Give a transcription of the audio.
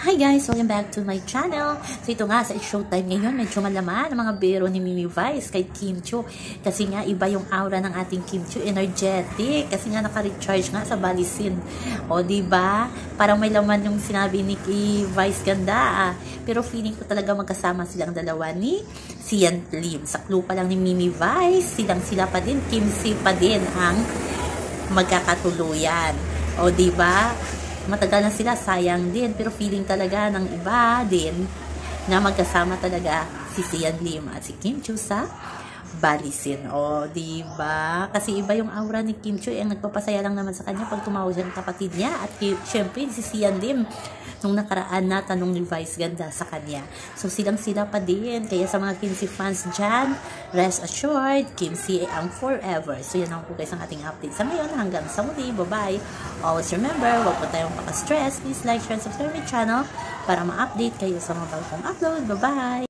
Hi guys! Welcome back to my channel. So ito nga, sa showtime ngayon, medyo malaman ang mga biro ni Mimi Vice kay Kim Chiu. Kasi nga, iba yung aura ng ating Kim Chiu, energetic. Kasi nga, naka-recharge nga sa Balisin. O, diba? Parang may laman yung sinabi ni Vice ganda. Pero feeling ko talaga magkasama silang dalawa ni Sian Lim. Sa clue pa lang ni Mimi Vice, sila pa din, Kim Si pa din ang magkakatuluyan. O, diba? Matagal na sila, sayang din. Pero feeling talaga ng iba din na magkasama talaga si Sian Lim at si Kim Chiu sa Balisin. O, diba? Kasi iba yung aura ni Kim Chiu. Ang nagpapasaya lang naman sa kanya pag tumawag siya ng kapatid niya. At syempre, si Sian Lim, nung nakaraan na tanong ni Vice ganda sa kanya. So, silang-sila pa din. Kaya sa mga Kim Si fans dyan, rest assured, Kim Si ang forever. So, yan ang po guys ang ating update sa ngayon. Hanggang sa muli. Bye-bye. Always remember, huwag po tayong maka-stress. Please like, share, and subscribe my channel para ma-update kayo sa mga bagong upload. Bye-bye!